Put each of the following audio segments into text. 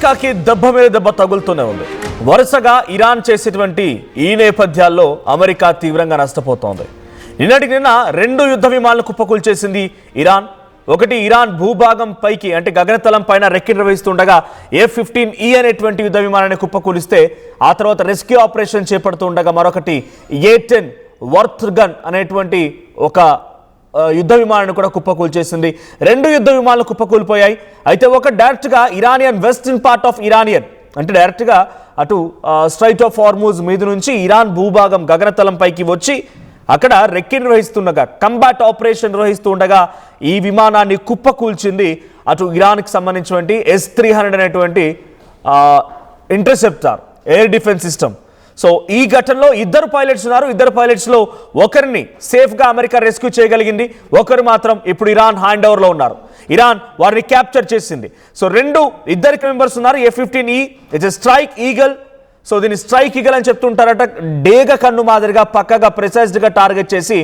అమెరికాకి దెబ్బ మీద దెబ్బ తగులుతూనే ఉంది. వరుసగా ఇరాన్ చేసేటువంటి ఈ నేపథ్యాల్లో అమెరికా తీవ్రంగా నష్టపోతోంది. నిన్నటికి నిన్న 2 యుద్ధ విమానాలను కుప్పకూల్చేసింది ఇరాన్. ఒకటి ఇరాన్ భూభాగం పైకి అంటే గగనతలం పైన రెక్కి నిర్వహిస్తుండగా F-15E అనేటువంటి యుద్ధ విమానాన్ని కుప్పకూలిస్తే ఆ తర్వాత రెస్క్యూ ఆపరేషన్ చేపడుతుండగా మరొకటి A-10 వర్త్ గన్ అనేటువంటి ఒక యుద్ధ విమానాన్ని కూడా కుప్పకూల్చేసింది. 2 యుద్ధ విమానాలు కుప్పకూలిపోయాయి. అయితే ఒక డైరెక్ట్గా Iranian western part of Iranian అంటే డైరెక్ట్గా అటు స్ట్రైట్ ఆఫ్ హార్మూజ్ మీద నుంచి ఇరాన్ భూభాగం గగనతలం పైకి వచ్చి అక్కడ రెక్కి నిర్వహిస్తుండగా కంబాట్ ఆపరేషన్ నిర్వహిస్తూ ఉండగా ఈ విమానాన్ని కుప్పకూల్చింది అటు ఇరాన్కి సంబంధించినటువంటి S-300 అనేటువంటి interceptor air defence system. So ఈ ఘటనలో 2 పైలట్స్ ఉన్నారు. 2 పైలట్స్లో ఒకరిని సేఫ్గా అమెరికా రెస్క్యూ చేయగలిగింది, ఒకరు మాత్రం ఇప్పుడు ఇరాన్ హ్యాండ్ ఓవర్లో ఉన్నారు. ఇరాన్ వారిని క్యాప్చర్ చేసింది. సో 2 మెంబర్స్ ఉన్నారు. F-15E it's strike eagle. So దీన్ని స్ట్రైక్ ఈగల్ అని చెప్తుంటారట. డేగ కన్ను మాదిరిగా పక్కగా ప్రెసైజ్డ్గా టార్గెట్ చేసి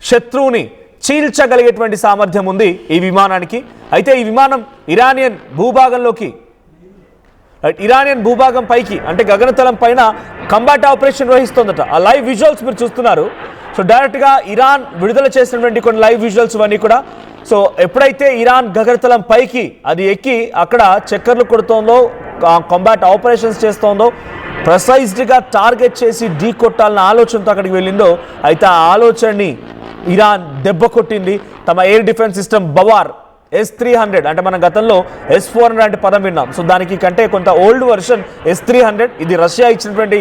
శత్రువుని చీల్చగలిగేటువంటి సామర్థ్యం ఉంది ఈ విమానానికి. అయితే ఈ విమానం ఇరానియన్ భూభాగం పైకి అంటే గగనతలం పైన కంబాట్ ఆపరేషన్ నిర్వహిస్తోందట. ఆ లైవ్ విజువల్స్ మీరు చూస్తున్నారు. సో డైరెక్ట్గా ఇరాన్ విడుదల చేసినటువంటి కొన్ని లైవ్ విజువల్స్ ఇవన్నీ కూడా. సో ఎప్పుడైతే ఇరాన్ గగనతలం పైకి అది ఎక్కి అక్కడ చక్కర్లు కొడుతోందో, కంబాట్ ఆపరేషన్స్ చేస్తోందో, ప్రెసైజ్డ్గా టార్గెట్ చేసి ఢీ కొట్టాలన్న ఆలోచనతో అక్కడికి వెళ్ళిందో, అయితే ఆ ఆలోచనని ఇరాన్ దెబ్బ కొట్టింది. తమ ఎయిర్ డిఫెన్స్ సిస్టమ్ బవార్ S-300 అంటే మన గతంలో S-400 అంటే పదం విన్నాం. సో దానికి కంటే కొంత ఓల్డ్ వర్షన్ S-300. ఇది రష్యా ఇచ్చినటువంటి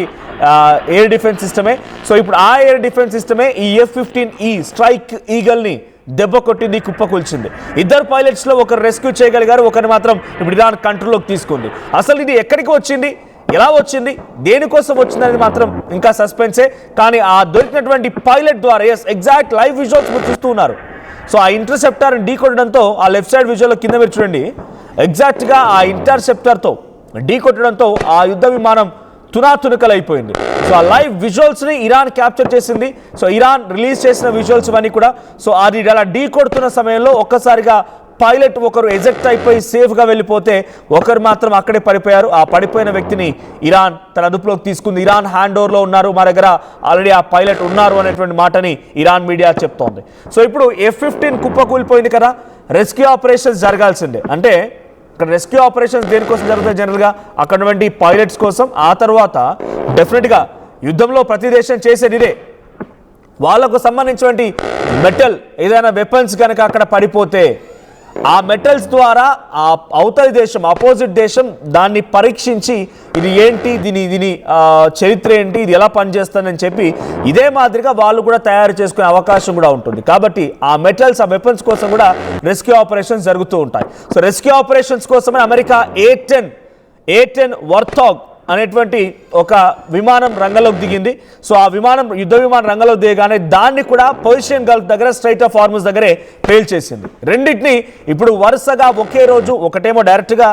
ఎయిర్ డిఫెన్స్ సిస్టమే. సో ఇప్పుడు ఆ ఎయిర్ డిఫెన్స్ సిస్టమే ఈ F-15E స్ట్రైక్ ఈగల్ని దెబ్బ కొట్టింది, కుప్పకూల్చింది. 2 పైలట్స్లో ఒకరు రెస్క్యూ చేయగలిగారు, ఒకరిని మాత్రం ఇప్పుడు ఇరాన్ కంట్రోల్లోకి తీసుకుంది. అసలు ఇది ఎక్కడికి వచ్చింది, ఎలా వచ్చింది, దేనికోసం వచ్చిందనేది మాత్రం ఇంకా సస్పెన్సే. కానీ ఆ దొరికినటువంటి పైలట్ ద్వారా ఎగ్జాక్ట్ లైవ్ విజువల్స్ మీరు చూస్తూ ఉన్నారు. సో ఆ ఇంటర్సెప్టార్ని ఢీ కొట్టడంతో ఆ లెఫ్ట్ సైడ్ విజువల్లో కింద మీరు చూడండి, ఎగ్జాక్ట్గా ఆ ఇంటర్సెప్టార్తో ఢీ కొట్టడంతో ఆ యుద్ధ విమానం తునాతునకలైపోయింది. సో ఆ లైవ్ విజువల్స్ని ఇరాన్ క్యాప్చర్ చేసింది. సో ఇరాన్ రిలీజ్ చేసిన విజువల్స్ ఇవన్నీ కూడా. సో అది అలా ఢీ కొడుతున్న సమయంలో ఒక్కసారిగా పైలట్ ఒకరు ఎజెక్ట్ అయిపోయి సేఫ్గా వెళ్ళిపోతే ఒకరు మాత్రం అక్కడే పడిపోయారు. ఆ పడిపోయిన వ్యక్తిని ఇరాన్ తన అదుపులోకి తీసుకుంది. ఇరాన్ హ్యాండ్ ఓవర్లో ఉన్నారు, మా దగ్గర ఆల్రెడీ ఆ పైలట్ ఉన్నారు అనేటువంటి మాటని ఇరాన్ మీడియా చెప్తోంది. సో ఇప్పుడు F-15 కుప్పకూలిపోయింది కదా, రెస్క్యూ ఆపరేషన్స్ జరగాల్సిందే. అంటే ఇక్కడ రెస్క్యూ ఆపరేషన్స్ దేనికోసం జరుగుతాయి జనరల్గా, అక్కడ ఉన్నటువంటి పైలట్స్ కోసం. ఆ తర్వాత డెఫినెట్గా యుద్ధంలో ప్రతి దేశం చేసేది ఇదే, వాళ్ళకు సంబంధించినటువంటి మెటల్ ఏదైనా వెపన్స్ కనుక అక్కడ పడిపోతే ఆ మెటల్స్ ద్వారా ఆ అవతలి దేశం ఆపోజిట్ దేశం దాన్ని పరీక్షించి ఇది ఏంటి, దీని చరిత్ర ఏంటి, ఇది ఎలా పనిచేస్తుందని చెప్పి ఇదే మాదిరిగా వాళ్ళు కూడా తయారు చేసుకునే అవకాశం కూడా ఉంటుంది. కాబట్టి ఆ మెటల్స్ ఆ వెపన్స్ కోసం కూడా రెస్క్యూ ఆపరేషన్స్ జరుగుతూ ఉంటాయి. సో రెస్క్యూ ఆపరేషన్స్ కోసమే అమెరికా A-10 వర్తాగ్ అనేటువంటి ఒక విమానం రంగంలోకి దిగింది. సో ఆ విమానం యుద్ధ విమానం రంగంలోకి దిగగానే దాన్ని కూడా పర్షియన్ గల్ఫ్ దగ్గర స్ట్రైట్ ఆఫ్ హార్మూజ్ దగ్గరే పేల్చేసింది. రెండింటిని ఇప్పుడు వరుసగా ఒకే రోజు, ఒకటేమో డైరెక్ట్గా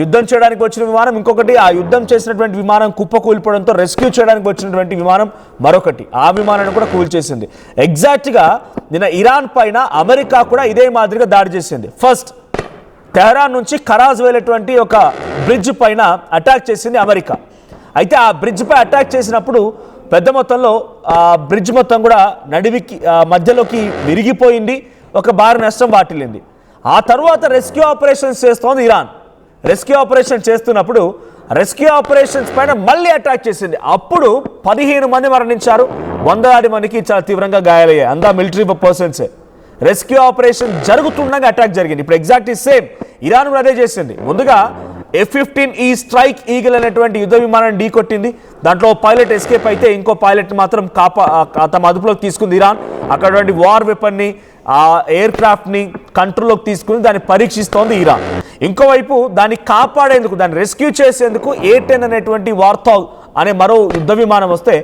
యుద్ధం చేయడానికి వచ్చిన విమానం, ఇంకొకటి ఆ యుద్ధం చేసినటువంటి విమానం కుప్పకూలిపోవడంతో రెస్క్యూ చేయడానికి వచ్చినటువంటి విమానం మరొకటి, ఆ విమానాన్ని కూడా కూల్చేసింది. ఎగ్జాక్ట్గా నిన్న ఇరాన్ పైన అమెరికా కూడా ఇదే మాదిరిగా దాడి చేసింది. ఫస్ట్ తెహరాన్ నుంచి కరాజ్ వెళ్ళేటువంటి ఒక బ్రిడ్జ్ పైన అటాక్ చేసింది అమెరికా. అయితే ఆ బ్రిడ్జ్ పై అటాక్ చేసినప్పుడు పెద్ద మొత్తంలో ఆ బ్రిడ్జ్ మొత్తం కూడా మధ్యలోకి విరిగిపోయింది, ఒక భారీ నష్టం వాటిల్లింది. ఆ తర్వాత రెస్క్యూ ఆపరేషన్స్ చేస్తోంది ఇరాన్. రెస్క్యూ ఆపరేషన్ చేస్తున్నప్పుడు రెస్క్యూ ఆపరేషన్స్ పైన మళ్ళీ అటాక్ చేసింది. అప్పుడు 15 మంది మరణించారు, 100 మందికి చాలా తీవ్రంగా గాయాలయ్యాయి. అంతా మిలిటరీ పర్సన్సే. రెస్క్యూ ఆపరేషన్ జరుగుతుండగా అటాక్ జరిగింది. ఇప్పుడు ఎగ్జాక్ట్లీ సేమ్ ఇరాన్ కూడా అదే చేసింది. ముందుగా F-15E స్ట్రైక్ ఈగల్ అనేటువంటి యుద్ధ విమానాన్ని ఢీ కొట్టింది. దాంట్లో పైలట్ ఎస్కేప్ అయితే ఇంకో పైలట్ మాత్రం తమ అదుపులోకి తీసుకుంది ఇరాన్. అక్కడ వార్ వెపన్ని ఆ ఎయిర్ క్రాఫ్ట్ని కంట్రోల్లోకి తీసుకుని దాన్ని పరీక్షిస్తోంది ఇరాన్. ఇంకోవైపు దాన్ని కాపాడేందుకు, దాన్ని రెస్క్యూ చేసేందుకు A-10 అనేటువంటి వార్తాగ్ అనే మరో యుద్ధ విమానం వస్తే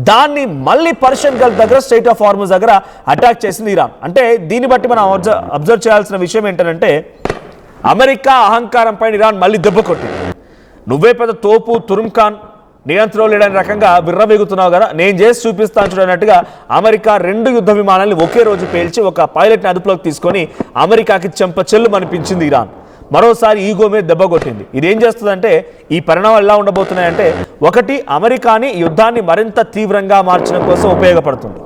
దాన్ని మళ్ళీ పర్షియన్ గల్ఫ్ దగ్గర స్ట్రైట్ ఆఫ్ హార్మూజ్ దగ్గర అటాక్ చేసింది ఇరాన్. అంటే దీన్ని బట్టి మనం అబ్జర్వ్ చేయాల్సిన విషయం ఏంటంటే అమెరికా అహంకారం పైన ఇరాన్ మళ్ళీ దెబ్బ కొట్టింది. నువ్వే పెద్ద తోపు తురుంఖాన్ నియంత్రణ లేడని రకంగా బిర్రబెగుతున్నావు కదా, నేను చేసి చూపిస్తాను చూడనట్టుగా అమెరికా 2 యుద్ధ విమానాలను ఒకే రోజు పేల్చి ఒక పైలట్ని అదుపులోకి తీసుకొని అమెరికాకి చెంపచెల్లు అనిపించింది ఇరాన్. మరోసారి ఈగో మీద దెబ్బ కొట్టింది. ఇదేం చేస్తుందంటే ఈ పరిణామాలు ఎలా ఉండబోతున్నాయంటే, ఒకటి అమెరికాని యుద్ధాన్ని మరింత తీవ్రంగా మార్చడం కోసం ఉపయోగపడుతుంది.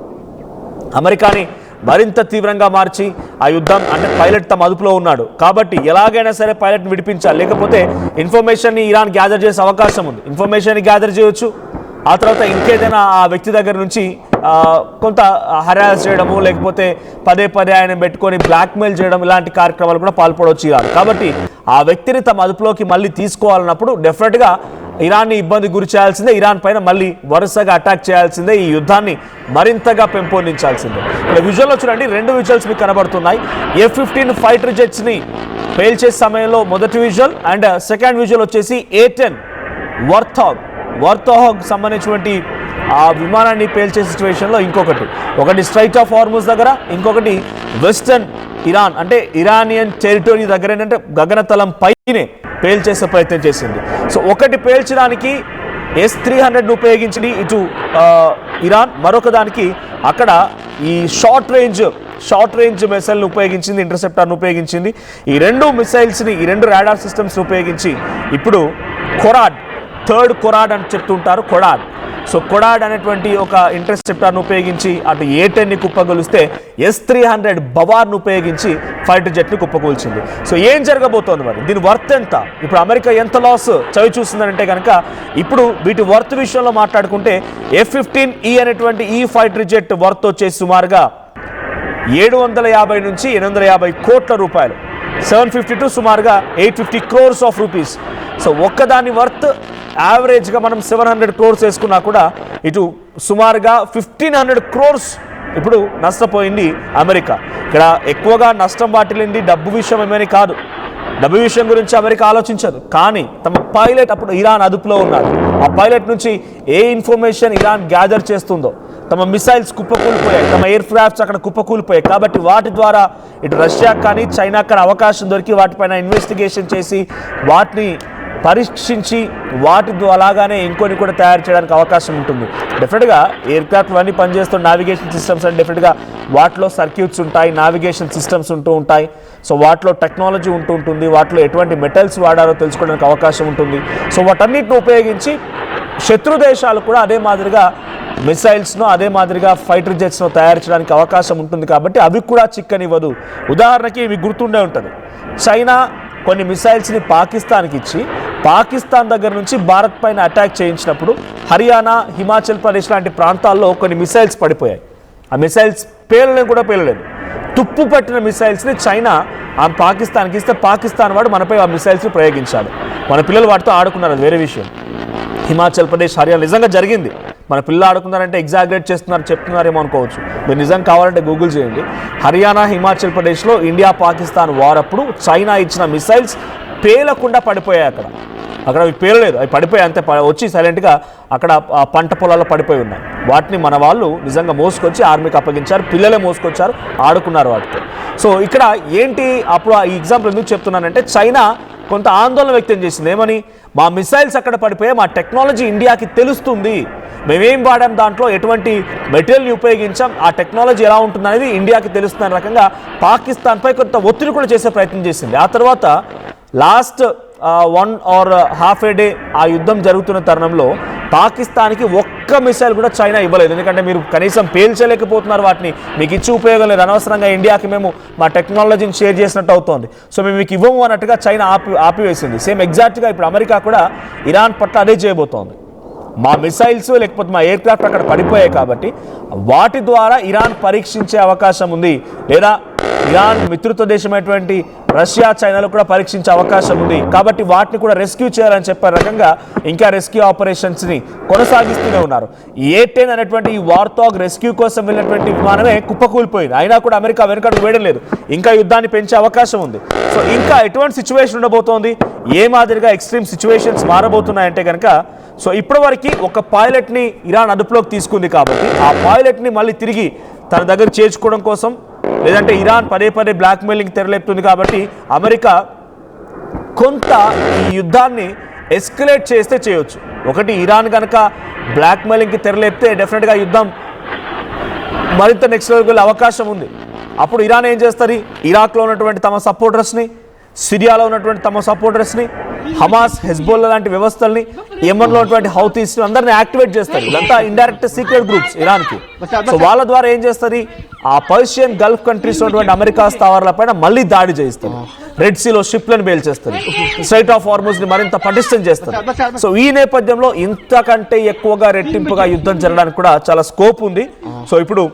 అమెరికాని మరింత తీవ్రంగా మార్చి ఆ యుద్ధం అంటే పైలట్ తమ అదుపులో ఉన్నాడు కాబట్టి ఎలాగైనా సరే పైలట్ని విడిపించాలి, లేకపోతే ఇన్ఫర్మేషన్ని ఇరాన్ గ్యాదర్ చేసే అవకాశం ఉంది. ఇన్ఫర్మేషన్ని గ్యాదర్ చేయొచ్చు, ఆ తర్వాత ఇంకేదైనా ఆ వ్యక్తి దగ్గర నుంచి కొంత హరాస్ చేయడము, లేకపోతే పదే పదే ఆయన పెట్టుకొని బ్లాక్మెయిల్ చేయడం, ఇలాంటి కార్యక్రమాలు కూడా పాల్పడవచ్చు ఇరాన్. కాబట్టి ఆ వ్యక్తిని తమ అదుపులోకి మళ్ళీ తీసుకోవాలన్నప్పుడు డెఫినెట్గా ఇరాన్ని ఇబ్బంది గురి చేయాల్సిందే, ఇరాన్ పైన మళ్ళీ వరుసగా అటాక్ చేయాల్సిందే, ఈ యుద్ధాన్ని మరింతగా పెంపొందించాల్సిందే. ఇక్కడ విజువల్లో చూడండి, 2 విజువల్స్ మీకు కనబడుతున్నాయి. F-15 ఫైటర్ జెట్స్ని పేల్చే సమయంలో మొదటి విజువల్, అండ్ సెకండ్ విజువల్ వచ్చేసి A-10 వర్తాగ్ సంబంధించినటువంటి ఆ విమానాన్ని పేల్చే సిచ్యువేషన్లో ఒకటి స్ట్రైట్ ఆఫ్ హార్ముజ్ దగ్గర, ఇంకొకటి వెస్టర్న్ ఇరాన్ అంటే ఇరానియన్ టెరిటరీ దగ్గర ఏంటంటే గగనతలం పైనే పేల్చేసే ప్రయత్నం చేసింది. సో ఒకటి పేల్చడానికి S-300ను ఉపయోగించింది ఇటు ఇరాన్, మరొక దానికి అక్కడ ఈ షార్ట్ రేంజ్ మిసైల్ని ఉపయోగించింది, ఇంటర్సెప్టర్ను ఉపయోగించింది. ఈ 2 మిసైల్స్ని, ఈ 2 రాడార్ సిస్టమ్స్ని ఉపయోగించి ఇప్పుడు థర్డ్ కొరాడ్ అని చెప్తుంటారు, కొడాడ్ అనేటువంటి ఒక ఇంటర్సెప్టర్ను ఉపయోగించి అటు A-10ని కుప్పగొలిస్తే S-300 బవార్ను ఉపయోగించి ఫైటర్ జెట్ని కుప్పకూల్చింది. సో ఏం జరగబోతోంది మరి, దీని వర్త్ ఎంత, ఇప్పుడు అమెరికా ఎంత లాస్ చవి చూస్తుందంటే కనుక, ఇప్పుడు వీటి వర్త్ విషయంలో మాట్లాడుకుంటే F-15E అనేటువంటి ఈ ఫైటర్ జెట్ వర్త్ వచ్చేసి సుమారుగా 750 నుంచి 850 కోట్ల రూపాయలు, 750 టు సుమారుగా 850 crores ఆఫ్ రూపీస్. సో ఒక్కదాని వర్త్ యావరేజ్గా మనం 700 crores వేసుకున్నా కూడా ఇటు సుమారుగా 1500 crores ఇప్పుడు నష్టపోయింది అమెరికా. ఇక్కడ ఎక్కువగా నష్టం వాటిల్లింది డబ్బు విషయం ఏమని కాదు, డబ్బు విషయం గురించి అమెరికా ఆలోచించదు, కానీ తమ పైలట్ అప్పుడు ఇరాన్ అదుపులో ఉన్నాడు. ఆ పైలట్ నుంచి ఏ ఇన్ఫర్మేషన్ ఇరాన్ గ్యాదర్ చేస్తుందో, తమ మిసైల్స్ కుప్పకూలిపోయాయి, తమ ఎయిర్ క్రాఫ్ట్స్ అక్కడ కుప్పకూలిపోయాయి. కాబట్టి వాటి ద్వారా ఇటు రష్యా కానీ చైనా కానీ అవకాశం దొరికి వాటిపైన ఇన్వెస్టిగేషన్ చేసి వాటిని పరీక్షించి వాటి అలాగానే ఇంకొని కూడా తయారు చేయడానికి అవకాశం ఉంటుంది. డెఫినెట్గా ఎయిర్ క్రాఫ్ట్ అన్నీ పనిచేస్తున్న నావిగేషన్ సిస్టమ్స్ అంటే డెఫినెట్గా వాటిలో సర్క్యూట్స్ ఉంటాయి, నావిగేషన్ సిస్టమ్స్ ఉంటాయి. సో వాటిలో టెక్నాలజీ ఉంటుంది, వాటిలో ఎటువంటి మెటల్స్ వాడారో తెలుసుకోవడానికి అవకాశం ఉంటుంది. సో వాటన్నిటిని ఉపయోగించి శత్రు దేశాలు కూడా అదే మాదిరిగా మిసైల్స్ను, అదే మాదిరిగా ఫైటర్ జెట్స్ను తయారు చేయడానికి అవకాశం ఉంటుంది. కాబట్టి అవి కూడా చిక్కనివ్వదు. ఉదాహరణకి మీకు గుర్తుండే ఉంటుంది, చైనా కొన్ని మిసైల్స్ని పాకిస్తాన్కి ఇచ్చి పాకిస్తాన్ దగ్గర నుంచి భారత్ పైన అటాక్ చేయించినప్పుడు హర్యానా, హిమాచల్ ప్రదేశ్ లాంటి ప్రాంతాల్లో కొన్ని మిసైల్స్ పడిపోయాయి. ఆ మిసైల్స్ పేలలేదు. తుప్పు పట్టిన మిసైల్స్ని చైనా ఆ పాకిస్తాన్కి ఇస్తే పాకిస్తాన్ వాడు మనపై ఆ మిసైల్స్ని ప్రయోగించాడు. మన పిల్లలు వాటితో ఆడుకున్నారు, అది వేరే విషయం. హిమాచల్ ప్రదేశ్, హర్యానా నిజంగా జరిగింది. మన పిల్లలు ఆడుకున్నారంటే ఎగ్జాగరేట్ చెప్తున్నారేమో అనుకోవచ్చు. మీరు నిజం కావాలంటే గూగుల్ చేయండి. హర్యానా, హిమాచల్ ప్రదేశ్లో ఇండియా పాకిస్తాన్ వార్ అప్పుడు చైనా ఇచ్చిన మిసైల్స్ పేలకుండా పడిపోయాయి. అక్కడ అవి పేలలేదు, అవి పడిపోయాయి అంతే, వచ్చి సైలెంట్గా అక్కడ పంట పొలాల్లో పడిపోయి ఉన్నాయి. వాటిని మన వాళ్ళు నిజంగా మోసుకొచ్చి ఆర్మీకి అప్పగించారు, పిల్లలే మోసుకొచ్చారు, ఆడుకున్నారు వాటితో. సో ఇక్కడ ఏంటి, అప్పుడు ఈ ఎగ్జాంపుల్ ఎందుకు చెప్తున్నానంటే, చైనా కొంత ఆందోళన వ్యక్తం చేసింది. ఏమని, మా మిసైల్స్ అక్కడ పడిపోయాయి, మా టెక్నాలజీ ఇండియాకి తెలుస్తుంది, మేమేం వాడాం, దాంట్లో ఎటువంటి మెటీరియల్ని ఉపయోగించాం, ఆ టెక్నాలజీ ఎలా ఉంటుందనేది ఇండియాకి తెలుస్తున్న రకంగా పాకిస్తాన్పై కొంత ఒత్తిడి కూడా చేసే ప్రయత్నం చేసింది. ఆ తర్వాత last 1 or half a day ఆ యుద్ధం జరుగుతున్న తరుణంలో పాకిస్తాన్కి ఒక్క మిసైల్ కూడా చైనా ఇవ్వలేదు. ఎందుకంటే మీరు కనీసం పేల్చలేకపోతున్నారు వాటిని, మీకు ఇచ్చి ఉపయోగం లేదు, అనవసరంగా ఇండియాకి మేము మా టెక్నాలజీని షేర్ చేసినట్టు అవుతోంది, సో మేము మీకు ఇవ్వము అన్నట్టుగా చైనా ఆపివేసింది. సేమ్ ఎగ్జాక్ట్గా ఇప్పుడు అమెరికా కూడా ఇరాన్ పట్ల అదే చేయబోతోంది. మా మిసైల్స్ లేకపోతే మా ఎయిర్ క్రాఫ్ట్ అక్కడ పడిపోయాయి కాబట్టి వాటి ద్వారా ఇరాన్ పరీక్షించే అవకాశం ఉంది, లేదా ఇరాన్ మిత్రత్వ దేశమైనటువంటి రష్యా, చైనాలో కూడా పరీక్షించే అవకాశం ఉంది. కాబట్టి వాటిని కూడా రెస్క్యూ చేయాలని చెప్పే రకంగా ఇంకా రెస్క్యూ ఆపరేషన్స్ని కొనసాగిస్తూనే ఉన్నారు. ఈ A-10 అనేటువంటి ఈ వార్తాగ్ రెస్క్యూ కోసం వెళ్ళినటువంటి విమానమే కుప్పకూలిపోయింది. అయినా కూడా అమెరికా వెనుకడుగు వేయడం లేదు, ఇంకా యుద్ధాన్ని పెంచే అవకాశం ఉంది. సో ఇంకా ఎటువంటి సిచ్యువేషన్ ఉండబోతోంది, ఏ మాదిరిగా ఎక్స్ట్రీమ్ సిచ్యువేషన్స్ మారబోతున్నాయంటే కనుక, సో ఇప్పటివరకు ఒక పైలట్ని ఇరాన్ అదుపులోకి తీసుకుంది కాబట్టి ఆ పైలట్ని మళ్ళీ తిరిగి తన దగ్గర చేర్చుకోవడం కోసం, లేదంటే ఇరాన్ పదే బ్లాక్మెయిలింగ్ తెరలేపుతుంది కాబట్టి అమెరికా కొంత ఈ యుద్ధాన్ని ఎస్కలేట్ చేస్తే చేయొచ్చు. ఒకటి, ఇరాన్ కనుక బ్లాక్మెయిలింగ్కి తెరలేపితే డెఫినెట్గా యుద్ధం మరింత నెక్స్ట్ లెవెల్కి వెళ్ళే అవకాశం ఉంది. అప్పుడు ఇరాన్ ఏం చేస్తుంది, ఇరాక్లో ఉన్నటువంటి తమ సపోర్టర్స్ని, సిరియాలో ఉన్నటువంటి తమ సపోర్టర్స్ని, హమాస్, హెజ్బోల్లా లాంటి వ్యవస్థల్ని, యెమెన్లో ఉన్నటువంటి హౌతీస్ని అందరినీ యాక్టివేట్ చేస్తారు. ఇదంతా ఇండైరెక్ట్ సీక్రెట్ గ్రూప్స్ ఇరాన్కి. సో వాళ్ళ ద్వారా ఏం చేస్తుంది, ఆ పర్షియన్ గల్ఫ్ కంట్రీస్ ఉన్నటువంటి అమెరికా స్థావరాలపైన మళ్ళీ దాడి చేయిస్తారు. రెడ్ సీలో షిప్లను బేల్చేస్తారు. స్ట్రైట్ ఆఫ్ హార్మూజ్ ని మరింత పటిష్టం చేస్తారు. సో ఈ నేపథ్యంలో ఇంతకంటే ఎక్కువగా రెట్టింపుగా యుద్ధం జరగడానికి కూడా చాలా స్కోప్ ఉంది. సో ఇప్పుడు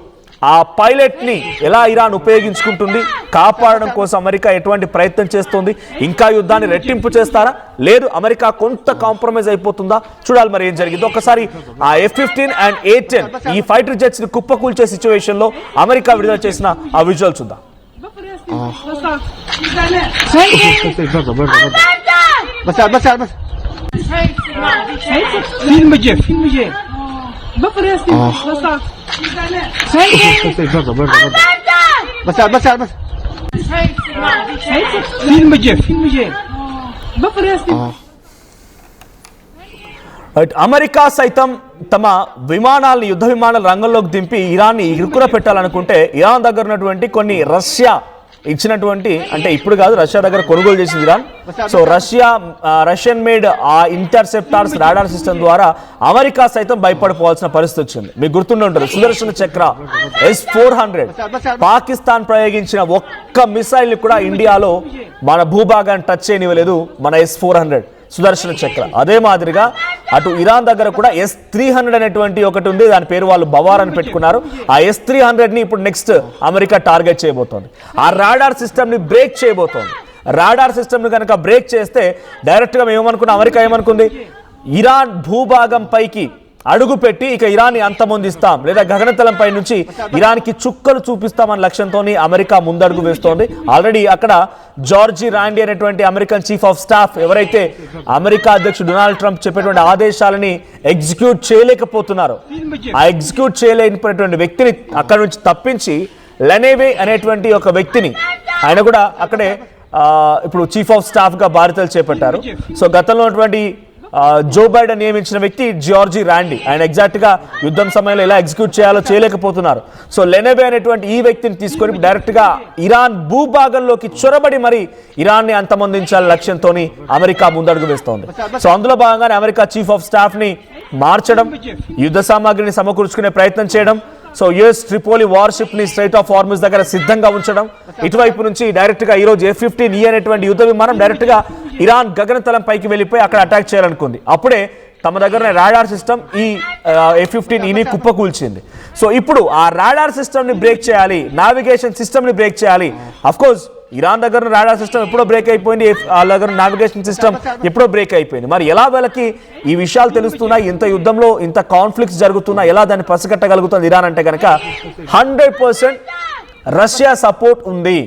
ఆ పైలట్ ని ఎలా ఇరాన్ ఉపయోగించుకుంటుంది, కాపాడడం కోసం అమెరికా ఎటువంటి ప్రయత్నం చేస్తుంది, ఇంకా యుద్ధాన్ని రెట్టింపు చేస్తారా, లేదు అమెరికా కొంత కాంప్రమైజ్ అయిపోతుందా, చూడాలి మరి ఏం జరిగింది. ఒకసారి ఆ F-15 and A-10 ఈ ఫైటర్ జెట్స్ ని కుప్పకూల్చే సిచ్యువేషన్ లో అమెరికా విడుదల చేసిన ఆ విజువల్ చూద్దాం. అమెరికా సైతం తమ విమానాలను, యుద్ధ విమానాల రంగంలోకి దింపి ఇరాన్ని ఇరుకున పెట్టాలనుకుంటే ఇరాన్ దగ్గర ఉన్నటువంటి కొన్ని రష్యా ఇచ్చినటువంటి, అంటే ఇప్పుడు కాదు, రష్యా దగ్గర కొనుగోలు చేసింది ఇరాన్. సో రష్యన్ మేడ్ ఆ ఇంటర్సెప్టార్స్ రాడార్ సిస్టమ్ ద్వారా అమెరికా సైతం భయపడిపోవాల్సిన పరిస్థితి వచ్చింది. మీకు గుర్తుండి ఉంటుంది, సుదర్శన చక్ర S-400 పాకిస్తాన్ ప్రయోగించిన ఒక్క మిసైల్ ని కూడా ఇండియాలో మన భూభాగాన్ని టచ్ చేయనివ్వలేదు మన S-400 సుదర్శన చక్ర. అదే మాదిరిగా అటు ఇరాన్ దగ్గర కూడా S-300 అనేటువంటి ఒకటి ఉంది, దాని పేరు వాళ్ళు బవార్ అని పెట్టుకున్నారు. ఆ S-300 ని ఇప్పుడు నెక్స్ట్ అమెరికా టార్గెట్ చేయబోతోంది. ఆ రాడార్ సిస్టమ్ ని బ్రేక్ చేయబోతోంది. రాడార్ సిస్టమ్ ని కనుక బ్రేక్ చేస్తే డైరెక్ట్ గా ఏమనుకున్నా, అమెరికా ఏమనుకుంది, ఇరాన్ భూభాగం పైకి అడుగు పెట్టి ఇక ఇరాన్ని అంతమొందిస్తాం, లేదా గగనతలంపై నుంచి ఇరాన్కి చుక్కలు చూపిస్తామన్న లక్ష్యంతో అమెరికా ముందడుగు వేస్తోంది. ఆల్రెడీ అక్కడ జార్జి రాండీ అనేటువంటి అమెరికన్ చీఫ్ ఆఫ్ స్టాఫ్, ఎవరైతే అమెరికా అధ్యక్షుడు డొనాల్డ్ ట్రంప్ చెప్పేటువంటి ఆదేశాలని ఎగ్జిక్యూట్ చేయలేకపోతున్నారు, ఆ ఎగ్జిక్యూట్ చేయలేకపోయినటువంటి వ్యక్తిని అక్కడ నుంచి తప్పించి లెనేవే అనేటువంటి ఒక వ్యక్తిని, ఆయన కూడా అక్కడే ఇప్పుడు చీఫ్ ఆఫ్ స్టాఫ్ గా బాధ్యతలు చేపట్టారు. సో గతంలో ఉన్నటువంటి జో బైడెన్ నియమించిన వ్యక్తి జార్జి రాండీ, ఆయన ఎగ్జాక్ట్ గా యుద్ధం సమయంలో ఎలా ఎగ్జిక్యూట్ చేయాలో చేయలేకపోతున్నారు. సో లెనెవే అనేటువంటి ఈ వ్యక్తిని తీసుకొని డైరెక్ట్ గా ఇరాన్ భూభాగంలోకి చొరబడి మరి ఇరాన్ ని అంతమొందించాలని లక్ష్యంతో అమెరికా ముందడుగు వేస్తోంది. సో అందులో భాగంగానే అమెరికా చీఫ్ ఆఫ్ స్టాఫ్ ని మార్చడం, యుద్ధ సామాగ్రిని సమకూర్చుకునే ప్రయత్నం చేయడం, సో యుఎస్ ట్రిపోలి వార్షిప్ ని స్ట్రైట్ ఆఫ్ హార్మూజ్ దగ్గర సిద్ధంగా ఉంచడం, ఇటువైపు నుంచి డైరెక్ట్ గా ఈరోజు F-15E అనేటువంటి యుద్ధ విమానం డైరెక్ట్ గా ఇరాన్ గగనతలం పైకి వెళ్ళిపోయి అక్కడ అటాక్ చేయాలనుకుంది. అప్పుడే తమ దగ్గర రాడార్ సిస్టమ్ ఈ F-15E కుప్పకూల్చింది. సో ఇప్పుడు ఆ రాడార్ సిస్టమ్ ని బ్రేక్ చేయాలి, నావిగేషన్ సిస్టమ్ ని బ్రేక్ చేయాలి. అఫ్ కోర్స్ ఇరాన్ దగ్గర రాడార్ సిస్టమ్ ఎప్పుడో బ్రేక్ అయిపోయింది, వాళ్ళ దగ్గర నావిగేషన్ సిస్టమ్ ఎప్పుడో బ్రేక్ అయిపోయింది. మరి ఎలా వీళ్ళకి ఈ విషయాలు తెలుస్తున్నాయి, ఇంత యుద్ధంలో ఇంత కాన్ఫ్లిక్ట్స్ జరుగుతున్నా ఎలా దాన్ని పసిగట్టగలుగుతుంది ఇరాన్ అంటే కనుక 100% రష్యా సపోర్ట్ ఉంది.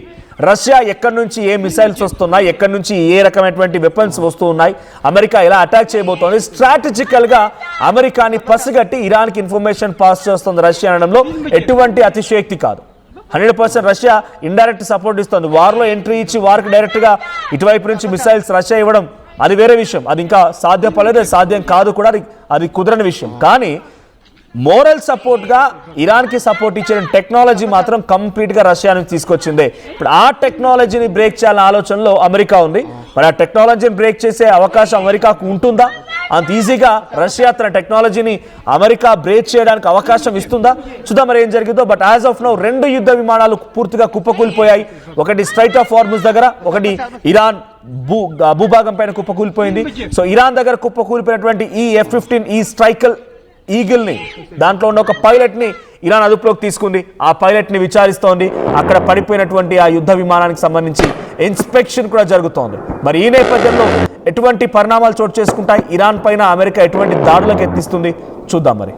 రష్యా ఎక్కడి నుంచి ఏ మిసైల్స్ వస్తున్నాయి, ఎక్కడి నుంచి ఏ రకమైనటువంటి వెపన్స్ వస్తూ ఉన్నాయి, అమెరికా ఎలా అటాక్ చేయబోతోంది, స్ట్రాటజికల్ గా అమెరికాని పసిగట్టి ఇరాన్కి ఇన్ఫర్మేషన్ పాస్ చేస్తుంది రష్యా అనడంలో ఎటువంటి అతిశయోక్తి కాదు. 100% రష్యా ఇండైరెక్ట్ సపోర్ట్ ఇస్తుంది. వార్లో ఎంట్రీ ఇచ్చి వారికి డైరెక్ట్ గా ఇటువైపు నుంచి మిసైల్స్ రష్యా ఇవ్వడం అది వేరే విషయం, అది ఇంకా సాధ్యపడలేదు, అది సాధ్యం కాదు కూడా, అది కుదరని విషయం. కానీ మోరల్ సపోర్ట్ గా ఇరాన్ కి సపోర్ట్ ఇచ్చిన టెక్నాలజీ మాత్రం కంప్లీట్ గా రష్యా నుంచి తీసుకొచ్చింది. ఇప్పుడు ఆ టెక్నాలజీని బ్రేక్ చేయాలనే ఆలోచనలో అమెరికా ఉంది. మరి ఆ టెక్నాలజీని బ్రేక్ చేసే అవకాశం అమెరికాకు ఉంటుందా? అంత ఈజీగా రష్యా తన టెక్నాలజీని అమెరికా బ్రేక్ చేయడానికి అవకాశం ఇస్తుందా? చూద్దాం మరి ఏం జరిగిందో. బట్ యాజ్ ఆఫ్ నౌ 2 యుద్ధ విమానాలు పూర్తిగా కుప్పకూలిపోయాయి. ఒకటి స్ట్రైట్ ఆఫ్ హార్మూజ్ దగ్గర, ఒకటి ఇరాన్ భూభాగం పైన కుప్పకూలిపోయింది. సో ఇరాన్ దగ్గర కుప్పకూలిపోయినటువంటి ఈ F-15E స్ట్రైకల్ ఈగిల్ ని, దాంట్లో ఉన్న ఒక పైలట్ ని ఇరాన్ అదుపులోకి తీసుకుంది. ఆ పైలట్ ని విచారిస్తోంది. అక్కడ పడిపోయినటువంటి ఆ యుద్ధ విమానానికి సంబంధించి ఇన్స్పెక్షన్ కూడా జరుగుతోంది. మరి ఈ నేపథ్యంలో ఎటువంటి పరిణామాలు చోటు చేసుకుంటాయి, ఇరాన్ పైన అమెరికా ఎటువంటి దాడులకు ఎత్తిస్తుంది చూద్దాం మరి.